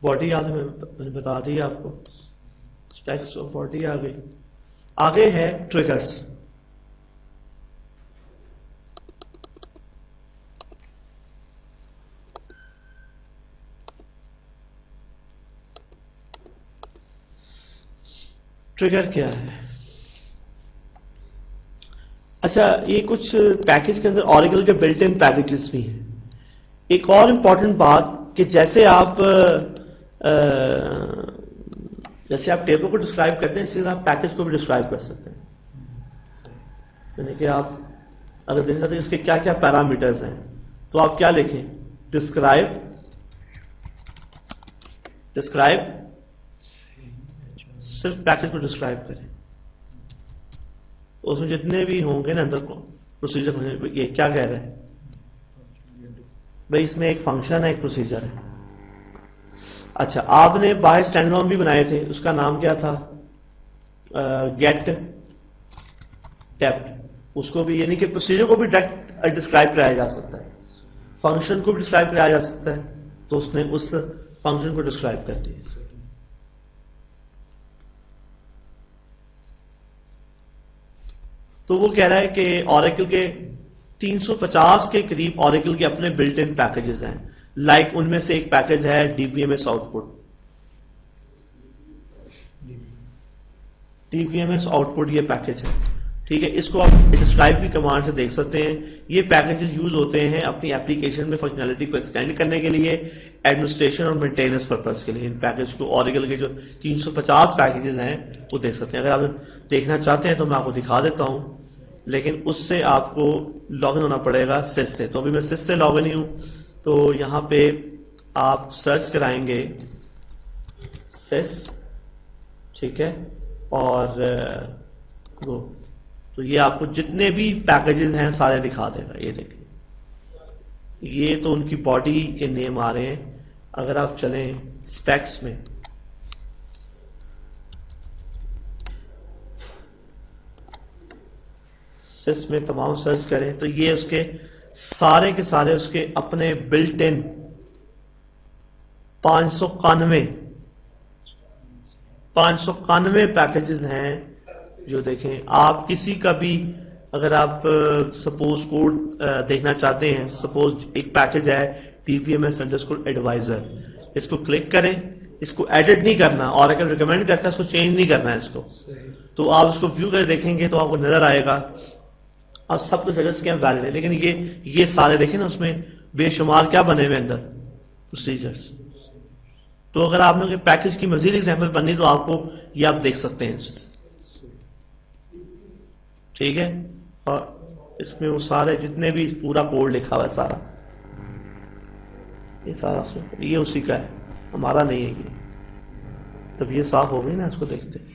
Body याद है, मैंने बता दी आपको, स्टैक्स ऑफ बॉडी आ गई। आगे है ट्रिगर्स। ट्रिगर क्या है? अच्छा, ये कुछ पैकेज के अंदर ऑरेकल के बिल्ट इन पैकेजेस भी हैं। एक और इंपॉर्टेंट बात कि जैसे आप टेबल को डिस्क्राइब करते हैं, इसी तरह आप पैकेज को भी डिस्क्राइब कर सकते हैं। यानी कि आप अगर देखना चाहते हैं इसके क्या क्या पैरामीटर्स हैं, तो आप क्या लिखें? डिस्क्राइब सिर्फ पैकेज को डिस्क्राइब करें, उसमें जितने भी होंगे ना अंदर को प्रोसीजर होंगे। ये क्या कह रहा है भाई? इसमें एक फंक्शन है, एक प्रोसीजर है। अच्छा, आपने बाय स्टैंडअलोन भी बनाए थे, उसका नाम क्या था? Get depth. उसको भी यानी कि प्रोसीजर को भी डायरेक्ट डिस्क्राइब कराया जा सकता है, फंक्शन को भी डिस्क्राइब कराया जा सकता है, तो उसने उस फंक्शन को डिस्क्राइब कर दिया। तो वो कह रहा है कि ऑरेकल के 350 के करीब ऑरेकल के अपने बिल्ट इन पैकेजेस हैं। लाइक उनमें से एक पैकेज है डीबीएमएस आउटपुट। डीबीएमएस आउटपुट ये पैकेज है, ठीक है। इसको आप डिस्क्राइब की कमांड से देख सकते हैं। ये पैकेजेस यूज होते हैं अपनी एप्लीकेशन में फंक्शनैलिटी को एक्सटेंड करने के लिए, एडमिनिस्ट्रेशन और मेंटेनेंस पर्पस के लिए। इन पैकेज को ऑरेकल के जो 350 पैकेजेस हैं वो देख सकते हैं। अगर आप देखना चाहते हैं तो मैं आपको दिखा देता हूं, लेकिन उससे आपको लॉगिन होना पड़ेगा सिस से। तो अभी मैं सिस से लॉगिन ही हूं, तो यहां पे आप सर्च कराएंगे सिस, ठीक है, और गो। तो ये आपको जितने भी पैकेजेस हैं सारे दिखा देगा। ये देखिए, ये तो उनकी बॉडी के नेम आ रहे हैं। अगर आप चलें स्पेक्स में, सिस में तमाम सर्च करें तो ये उसके सारे के सारे उसके अपने बिल्ट इन 591 पैकेजेस हैं। जो देखें आप किसी का भी, अगर आप सपोज कोड देखना चाहते हैं, सपोज एक पैकेज है dbms_advisor, इसको क्लिक करें। इसको एडिट नहीं करना, और अगर रिकमेंड करता है इसको चेंज नहीं करना है इसको। तो आप इसको व्यू कर देखेंगे तो आपको नजर आएगा, और सब कुछ एडजस्ट किया वैलिड है। लेकिन ये सारे देखें ना, उसमें बेशुमार क्या बने हुए अंदर प्रोसीजर्स। तो अगर आपने पैकेज की मजीद एग्जाम्पल बननी तो आपको ये आप देख सकते हैं, ठीक है। और इसमें वो सारे जितने भी पूरा कोड लिखा हुआ है सारा, ये सारा ये उसी का है, हमारा नहीं है ये। तब ये साफ हो गई ना, इसको देखते हैं।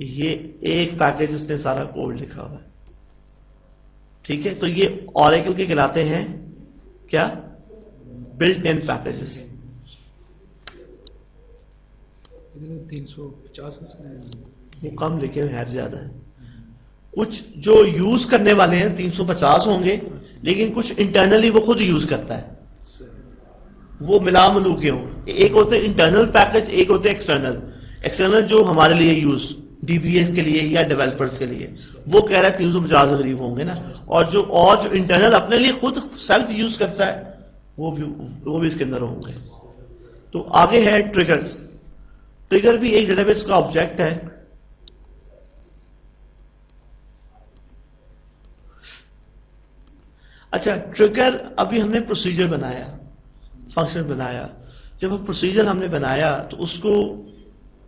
ये एक पैकेज उसने सारा कोड लिखा हुआ है, ठीक है। तो ये ऑरेकल के कहलाते हैं क्या? Built in packages. 350 वो कम लिखे हुए हैं, ज्यादा है। कुछ जो यूज करने वाले हैं 350 होंगे, लेकिन कुछ इंटरनली वो खुद यूज करता है, वो मिला मिलू के हों। एक होते हैं इंटरनल पैकेज, एक होते हैं एक्सटर्नल। एक्सटर्नल जो हमारे लिए यूज डीबीएस के लिए या डेवलपर्स के लिए, वो कह रहा है 350 के करीब होंगे ना। और जो इंटरनल अपने लिए खुद सेल्फ यूज करता है, वो भी इसके अंदर होंगे। तो आगे है ट्रिगर्स। ट्रिगर भी एक डेटाबेस का ऑब्जेक्ट है। अच्छा, ट्रिगर अभी हमने प्रोसीजर बनाया, फंक्शन बनाया। जब वो प्रोसीजर हमने बनाया तो उसको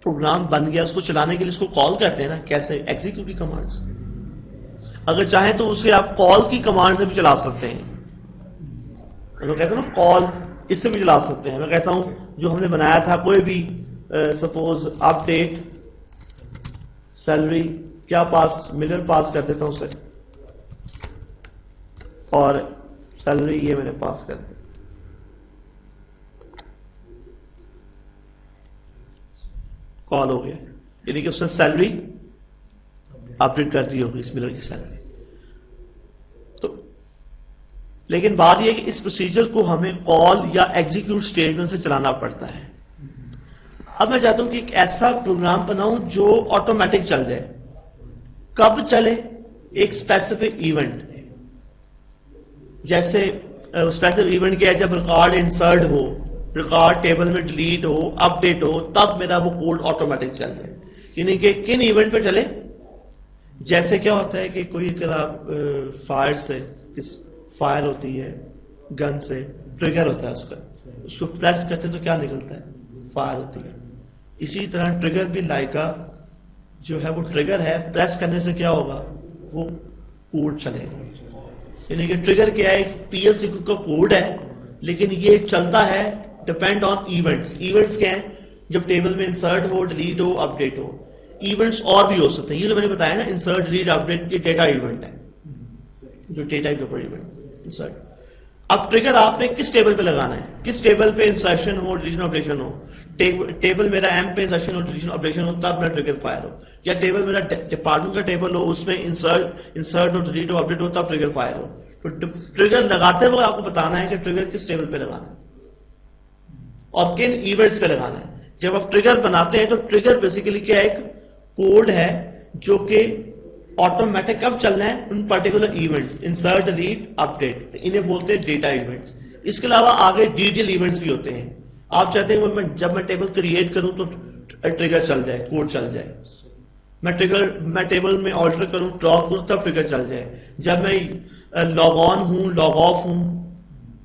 प्रोग्राम बन गया, उसको चलाने के लिए उसको कॉल करते हैं ना, कैसे? एग्जीक्यूट की कमांड से। अगर चाहें तो उसे आप कॉल की कमांड से भी चला सकते हैं। मैं कहता हूं ना, कॉल इससे भी चला सकते हैं। मैं कहता हूं जो हमने बनाया था, कोई भी सपोज अपडेट सैलरी, क्या पास, मिलर पास कर देता हूं उसे, और सैलरी ये मैंने पास कर दी। कॉल हो गया, यानी कि उसने सैलरी अपडेट कर दी होगी, इस मिलर की सैलरी। तो लेकिन बात यह है कि इस प्रोसीजर को हमें कॉल या एग्जीक्यूट स्टेटमेंट से चलाना पड़ता है। अब मैं चाहता हूं कि एक ऐसा प्रोग्राम बनाऊं जो ऑटोमेटिक चल जाए। कब चले? एक स्पेसिफिक इवेंट, जैसे स्पेसिफिक इवेंट क्या है? जब रिकॉर्ड इंसर्ट हो, रिकॉर्ड टेबल में डिलीट हो, अपडेट हो, तब मेरा वो कोड ऑटोमेटिक चल जाए। यानी कि किन इवेंट पे चले? जैसे क्या होता है कि कोई अगर आप फायर से, फायर होती है गन से, ट्रिगर होता है उसको प्रेस करते तो क्या निकलता है? फायर होती है। इसी तरह ट्रिगर भी लाइका जो है वो ट्रिगर है, प्रेस करने से क्या होगा? वो कोड चलेगा। यानी कि ट्रिगर क्या है? पीएलसी का कोड है, लेकिन ये चलता है डिपेंड ऑन इवेंट्स। इवेंट्स क्या है? जब टेबल में इंसर्ट हो, डिलीट हो, अपडेट हो। इवेंट्स और भी हो सकते हैं, ये जो मैंने बताया ना, इंसर्ट, डिलीट, अपडेट, ये डेटा इवेंट है, जो डेटा के ऊपर इवेंट इंसर्ट। अब ट्रिगर आपने किस टेबल पे लगाना है? किस टेबल पे इंसर्शन हो, डिलीशन, ऑपरेशन हो? टेबल मेरा एम पे इंसर्शन हो, डिलीशन, ऑपरेशन हो, तब मेरा ट्रिगर फायर हो। या टेबल मेरा डिपार्टमेंट का टेबल हो, उसमें इंसर्ट हो, डिलीट हो, अपडेट हो, तब ट्रिगर फायर हो। तो ट्रिगर लगाते वक्त आपको बताना है कि ट्रिगर किस टेबल पे लगाना है और किन इवेंट्स पे लगाना है। जब आप ट्रिगर बनाते हैं तो ट्रिगर बेसिकली क्या है? एक कोड है जो कि ऑटोमेटिक कब चलना है? उन particular events, insert, delete, update, इन्हें बोलते हैं डेटा इवेंट्स। इसके अलावा आगे डीडीएल इवेंट्स भी होते हैं। आप चाहते हैं जब मैं टेबल क्रिएट करूं तो ट्रिगर चल जाए, कोड चल जाए। मैं टेबल में ऑल्टर करूं, ड्रॉप करूं, तब ट्रिगर चल जाए। जब मैं लॉग ऑन हूं, लॉग ऑफ हूं,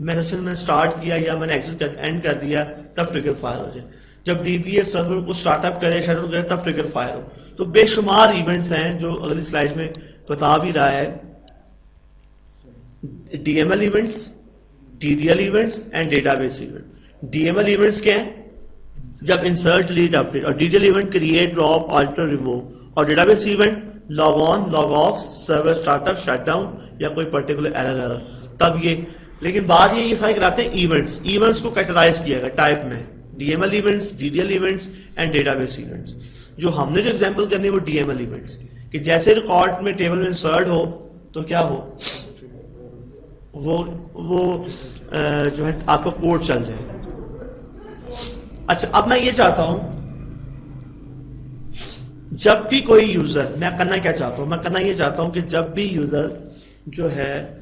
मैं सेशन में स्टार्ट किया या मैंने एग्जिट एंड कर दिया, तब ट्रिगर फायर हो जाए। जब डीबीएस सर्वर को स्टार्टअप करे, शट डाउन करे, तब ट्रिगर फायर हो। तो बेशुमार इवेंट्स हैं जो अगली स्लाइड में बता भी रहा है। DML events, DDL events and database event. DML events क्या है? जब इंसर्ट, डिलीट, अपडेट। और DDL event create, drop, alter, remove. और database event log on, log off, server startup, shut down या कोई पर्टिकुलर एरर, तब ये। लेकिन बात ये सारे कराते हैं इवेंट्स। इवेंट्स को कैटेगराइज किया गया टाइप में, DML events, DDL events and database events. जो हमने जो एग्जांपल करनी है वो डीएमएल इवेंट्स, कि जैसे रिकॉर्ड में टेबल में इंसर्ट हो तो क्या हो? वो जो है आपका कोड चल जाए। अच्छा, अब मैं ये चाहता हूं, जब भी कोई यूजर, मैं करना क्या चाहता हूं? मैं करना ये चाहता हूं कि जब भी यूजर जो है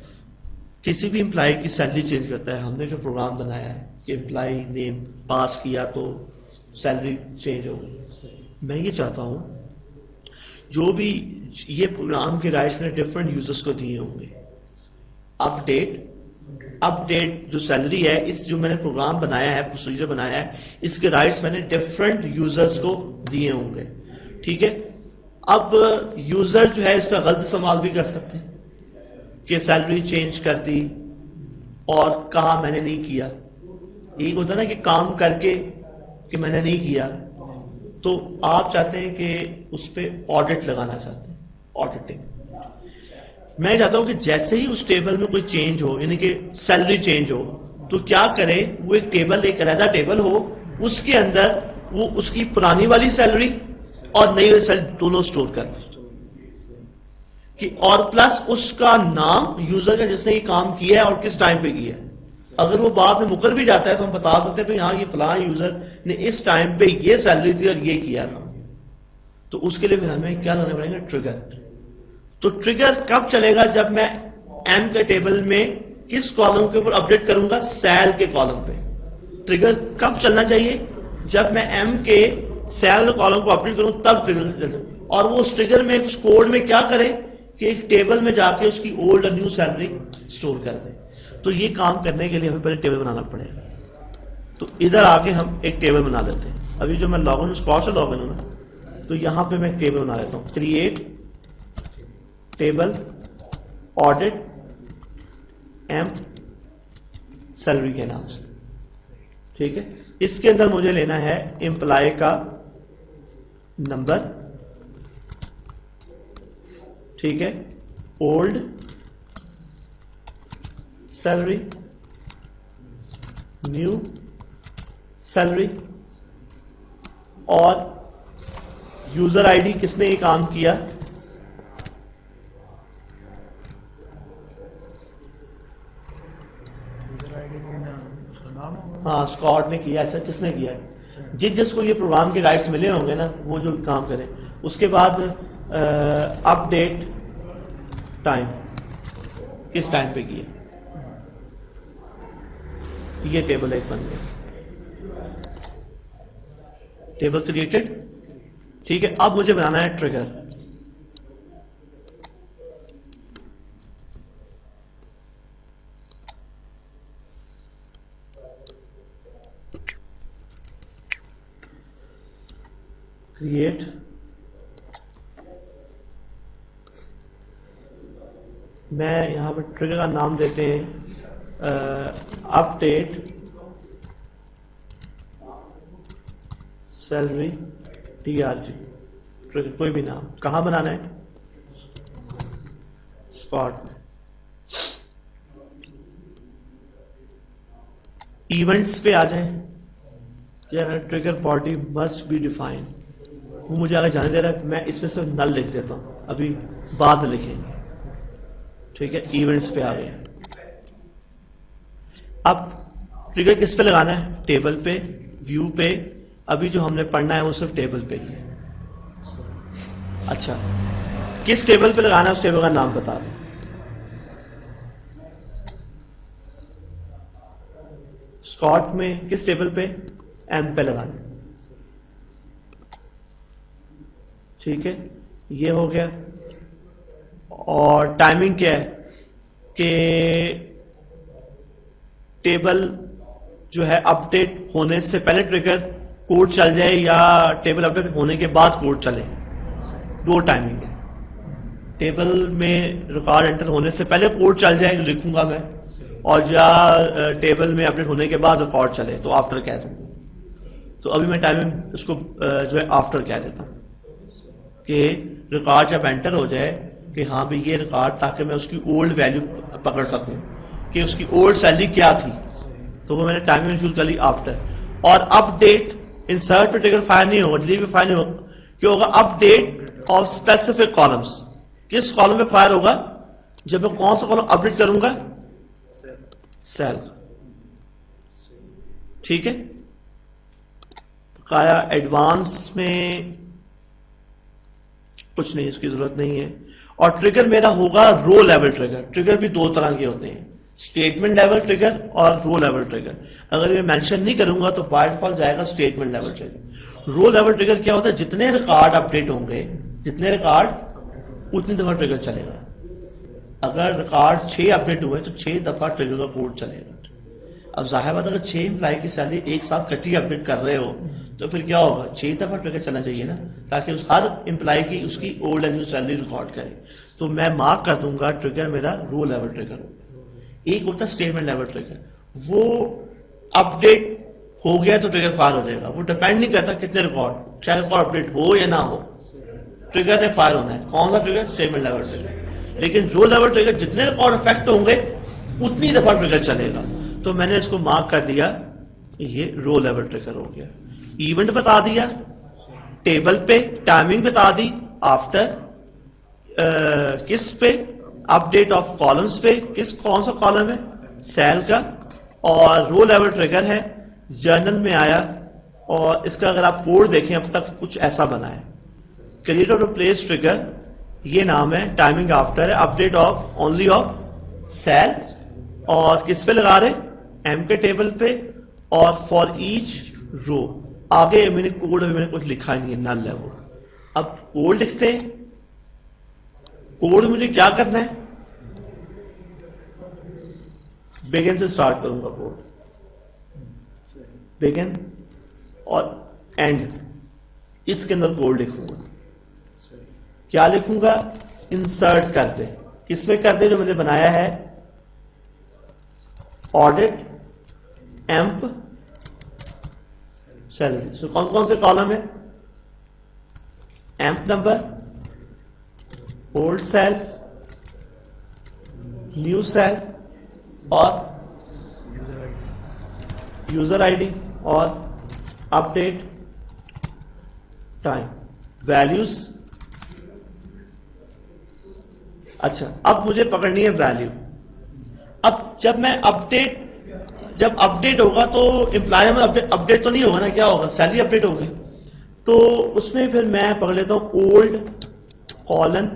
किसी भी एम्प्लॉय की सैलरी चेंज करता है, हमने जो प्रोग्राम बनाया है कि एम्प्लॉय नेम पास किया तो सैलरी चेंज हो गई। मैं ये चाहता हूं जो भी ये प्रोग्राम के राइट्स मैंने डिफरेंट यूजर्स को दिए होंगे। अपडेट जो सैलरी है, इस जो मैंने प्रोग्राम बनाया है, प्रोसीजर बनाया है, इसके राइट्स मैंने डिफरेंट यूजर्स को दिए होंगे। ठीक है। अब यूजर जो है इसका गलत इस्तेमाल भी कर सकते हैं कि सैलरी चेंज कर दी और कहा मैंने नहीं किया। एक होता है ना कि काम करके कि मैंने नहीं किया, तो आप चाहते हैं कि उस पर ऑडिट लगाना चाहते हैं, ऑडिटिंग। मैं चाहता हूं कि जैसे ही उस टेबल में कोई चेंज हो, यानी कि सैलरी चेंज हो, तो क्या करे? वो एक टेबल, एक अलग टेबल हो, उसके अंदर वो उसकी पुरानी वाली सैलरी और नई वाली सैलरी दोनों स्टोर कर ले कि, और प्लस उसका नाम यूजर का जिसने ये काम किया है और किस टाइम पे किया है। अगर वो बाद में मुकर भी जाता है तो हम बता सकते हैं हाँ, ये फलां यूजर ने इस टाइम पे ये सैलरी थी और ये किया था। तो उसके लिए फिर हमें क्या लाना पड़ेगा? ट्रिगर। तो ट्रिगर कब चलेगा? जब मैं एम के टेबल में किस कॉलम के ऊपर अपडेट करूंगा? सेल के कॉलम पे। ट्रिगर कब चलना चाहिए? जब मैं एम के सेल कॉलम को अपडेट करूं, तब ट्रिगर। और वो उस ट्रिगर में, उस कोड में क्या करे कि एक टेबल में जाके उसकी ओल्ड और न्यू सैलरी स्टोर कर दे। तो ये काम करने के लिए हमें पहले टेबल बनाना पड़ेगा। तो इधर आके हम एक टेबल बना लेते हैं। अभी जो मैं लॉगिन स्पॉट से लॉगिन हूं ना, तो यहां पे मैं एक टेबल बना लेता हूं, create table audit M salary के नाम से। ठीक है। इसके अंदर मुझे लेना है एम्प्लॉय का नंबर, ठीक है, ओल्ड सैलरी, न्यू सैलरी, और यूजर आईडी, किसने ये काम किया, हाँ स्कॉट ने किया। अच्छा किसने किया है? जिसको ये प्रोग्राम के राइट्स मिले होंगे ना वो जो काम करें। उसके बाद अपडेट टाइम किस टाइम पे किया, ये टेबल एक बन गया, टेबल क्रिएटेड। ठीक है, अब मुझे बनाना है ट्रिगर। क्रिएट मैं यहां पर ट्रिगर का नाम देते हैं अपडेट सैलरी TRG, ट्रिगर कोई भी नाम। कहां बनाना है? स्पॉट। इवेंट्स पे आ जाएं कि अगर trigger body must be define, वो मुझे आगे जाने दे रहा है, मैं इसमें से नल लिख देता हूं, अभी बाद में लिखेंगे। ठीक है, इवेंट्स पे आ गए। अब ट्रिगर किस पे लगाना है? टेबल पे, व्यू पे। अभी जो हमने पढ़ना है वो सिर्फ टेबल पे ही है। अच्छा, किस टेबल पे लगाना है उस टेबल का नाम बता दो। स्कॉट में किस टेबल पे? M पे लगाना है। ठीक है, ये हो गया। और टाइमिंग क्या है कि टेबल जो है अपडेट होने से पहले ट्रिगर कोड चल जाए या टेबल अपडेट होने के बाद कोड चले, दो टाइमिंग है। टेबल में रिकॉर्ड एंटर होने से पहले कोड चल जाए जो लिखूंगा मैं, और या टेबल में अपडेट होने के बाद रिकॉर्ड चले तो आफ्टर कह दूंगा। तो अभी मैं टाइमिंग उसको जो है आफ्टर कह देता हूं कि रिकॉर्ड जब एंटर हो जाए कि हाँ भाई ये रिकॉर्ड, ताकि मैं उसकी ओल्ड वैल्यू पकड़ सकूं कि उसकी ओल्ड सैलरी क्या थी, तो वो मैंने टाइमिंग यूज कर ली आफ्टर। और अपडेट इंसर्ट पे ट्रिगर फायर नहीं होगा, डिलीट पे फायर नहीं होगा, क्यों होगा? Update of specific columns. किस कॉलम में फायर होगा? जब मैं कौन सा कॉलम अपडेट करूंगा? सेल का। ठीक है, बकाया एडवांस में कुछ नहीं, इसकी जरूरत नहीं है। और ट्रिगर मेरा होगा रो लेवल ट्रिगर। ट्रिगर भी दो तरह के होते हैं, स्टेटमेंट लेवल ट्रिगर और रो लेवल ट्रिगर। अगर मैं मेंशन नहीं करूंगा तो बाय डिफॉल्ट जाएगा स्टेटमेंट लेवल ट्रिगर। रो लेवल ट्रिगर क्या होता है? जितने रिकॉर्ड अपडेट होंगे, जितने रिकॉर्ड उतनी दफा ट्रिगर चलेगा। अगर रिकॉर्ड 6 अपडेट हुए तो 6 दफा ट्रिगर का कोड चलेगा। अब जाहिर बात, अगर 6 एम्प्लॉय की सैलरी एक साथ कटी अपडेट कर रहे हो तो फिर क्या होगा? 6 दफा ट्रिगर चलना चाहिए ना, ताकि उस हर एम्प्लॉय की उसकी old and new salary record करे। तो मैं मार्क कर दूंगा ट्रिगर मेरा रो लेवल ट्रिगर होगा। एक होता है स्टेटमेंट लेवल ट्रिगर, वो अपडेट हो गया तो ट्रिगर फायर हो जाएगा। वो डिपेंड नहीं करता कितने रिकॉर्ड, चाहे रिकॉर्ड अपडेट हो या ना हो, ट्रिगर ने फायर होना है। कौन सा ट्रिगर? Statement level trigger. लेकिन रो लेवल ट्रिगर जितने रिकॉर्ड अफेक्ट होंगे उतनी दफा ट्रिगर चलेगा। तो मैंने इसको मार्क कर दिया, ये रो लेवल ट्रिगर हो गया। इवेंट बता दिया, टेबल पे टाइमिंग बता दी, आफ्टर किस पे? अपडेट ऑफ कॉलम्स पे। कौन सा कॉलम है? सेल का। और रो लेवल ट्रिगर है, जर्नल में आया। और इसका अगर आप कोड देखें अब तक कुछ ऐसा बना है, क्रिएट और रिप्लेस ट्रिगर, ये नाम है। टाइमिंग आफ्टर है, update of only of sal. और किस पे लगा रहे? एम के टेबल पे। और फॉर ईच रो। आगे मैंने कोड मैंने कुछ लिखा ही नहीं है, नल है वो। अब कोड लिखते हैं। कोड मुझे क्या करना है? बिगिन से स्टार्ट करूंगा कोड, बिगिन और एंड, इसके अंदर कोड लिखूंगा। क्या लिखूंगा? इंसर्ट कर दे। किसमें कर दे? जो मैंने बनाया है, ऑडिट एम्प सैलरी। सो कौन कौन से कॉलम है? Emp number, old sal, new sal और यूजर आईडी और अपडेट टाइम, वैल्यूज। अच्छा, अब मुझे पकड़नी है वैल्यू। अब जब मैं अपडेट जब अपडेट होगा तो एम्प्लॉय में अपडेट तो नहीं होगा ना, क्या होगा, सैलरी अपडेट होगी। तो उसमें फिर मैं पकड़ लेता हूँ old colon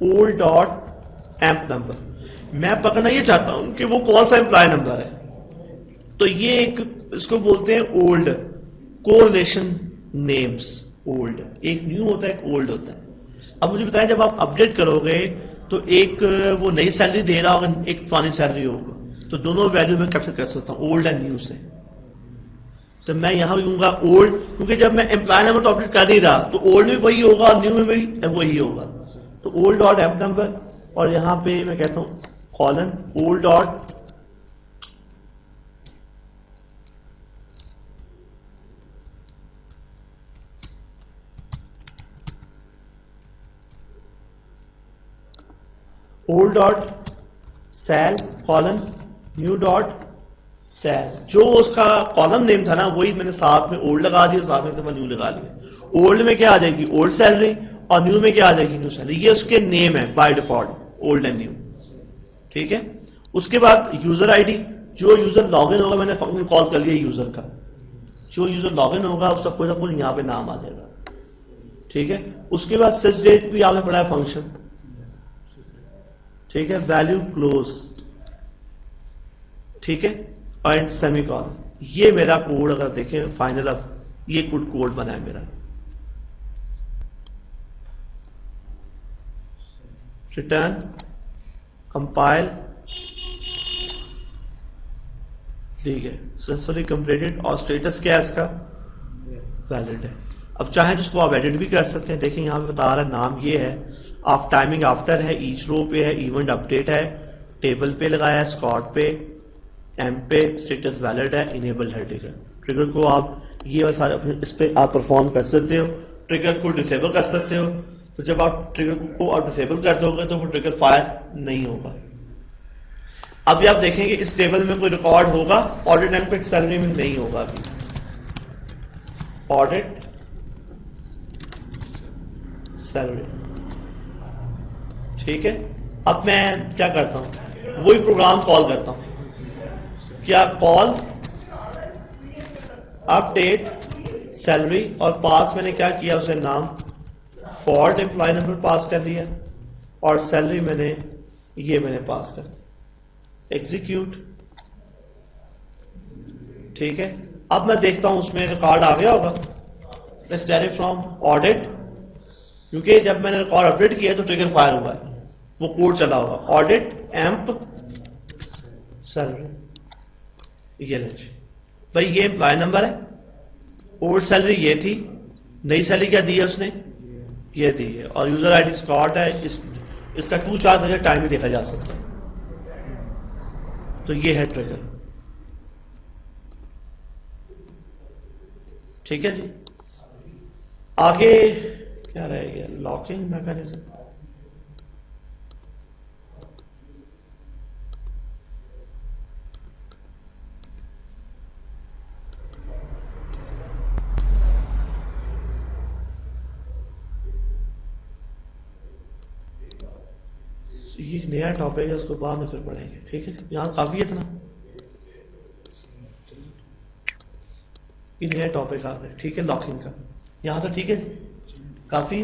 old dot amp number. मैं पकड़ना ये चाहता हूं कि वो कौन सा एम्प्लॉय नंबर है। तो ये एक इसको बोलते हैं ओल्ड कोरिलेशन नेम्स। ओल्ड एक न्यू होता है, एक ओल्ड होता है। अब मुझे बताएं, जब आप अपडेट करोगे तो एक वो नई सैलरी दे रहा होगा, एक पुरानी सैलरी होगा, तो दोनों वैल्यू में कैप्चर कर सकता हूँ ओल्ड एंड न्यू से। तो मैं यहां लूंगा ओल्ड, क्योंकि जब मैं एम्प्लॉय नंबर तो अपडेट कर ही रहा, तो ओल्ड में वही होगा और न्यू में भी वही होगा। तो ओल्ड डॉट एम्प नंबर, और यहां पे मैं कहता हूं colon old dot old dot sal colon new dot sal. जो उसका कॉलम नेम था ना, वही मैंने साथ में ओल्ड लगा दिया, साथ में तो मैं न्यू लगा दिया। ओल्ड में क्या आ जाएगी, ओल्ड सैलरी, और न्यू में क्या आ जाएगी, न्यू सैलरी। ये उसके नेम है by default, old and new. ठीक है। उसके बाद यूजर आईडी, जो यूजर लॉगिन होगा, मैंने फंक्शन कॉल कर लिया यूजर का, जो यूजर लॉगिन होगा उसका कोई ना कोई यहां पे नाम आ जाएगा। ठीक है। उसके बाद सच डेट भी आपने पढ़ा है फंक्शन। ठीक है। वैल्यू क्लोज, ठीक है, पॉइंट सेमीकॉलन। ये मेरा कोड अगर देखें फाइनल, अब ये कोड बना है मेरा। रिटर्न कंपाइल, ठीक है, सक्सेसफुली कंप्लीटेड, और स्टेटस क्या है इसका, वैलिड है। अब चाहे तो इसको आप एडिट भी कर सकते हैं। देखिए यहां पे बता रहा है नाम ये है, आप टाइमिंग आफ्टर है, ईच रो पे है, इवेंट अपडेट है, टेबल पे लगाया है, स्कॉट पे, एम पे, स्टेटस वैलिड है, इनेबल है ट्रिगर। ट्रिगर को आप ये सारे अपने इस पे आप परफॉर्म कर सकते हो, ट्रिगर को डिसेबल कर सकते हो। तो जब आप ट्रिगर को आप डिसेबल कर दोगे तो वो ट्रिगर फायर नहीं होगा। अभी आप देखेंगे इस टेबल में कोई रिकॉर्ड होगा, ऑडिट एंड पिक सैलरी में नहीं होगा। अभी ऑडिट सैलरी, ठीक है। अब मैं क्या करता हूं, वही प्रोग्राम कॉल करता हूं, क्या कॉल अपडेट सैलरी, और पास मैंने क्या किया, उसे नाम फॉर्ड एम्प्लॉय नंबर पास कर दिया, और सैलरी मैंने पास कर दी। एग्जीक्यूट, ठीक है। अब मैं देखता हूं उसमें रिकॉर्ड आ गया होगा। लेट्स डायरेक्ट फ्रॉम ऑडिट, क्योंकि जब मैंने रिकॉर्ड अपडेट किया तो ट्रिगर फायर हुआ है, वो कोड चला होगा। ऑडिट एम्प सैलरी, ये लीजिए भाई, ये एम्प्लॉय नंबर है, ओल्ड सैलरी ये थी, नई सैलरी क्या दी है उसने, ये दी है, और यूजर आईडी स्कॉट है। इसका 2-4 मिनट टाइम भी देखा जा सकता है। तो ये है ट्रिगर। ठीक है जी। आगे क्या रह गया, लॉकिंग मैकेनिज्म। ये एक नया टॉपिक है, उसको बाद में फिर पढ़ेंगे। ठीक है, यहाँ काफी है इतना, ये नया टॉपिक आ रहा है। ठीक है, लॉकिंग का यहाँ तो ठीक है, काफी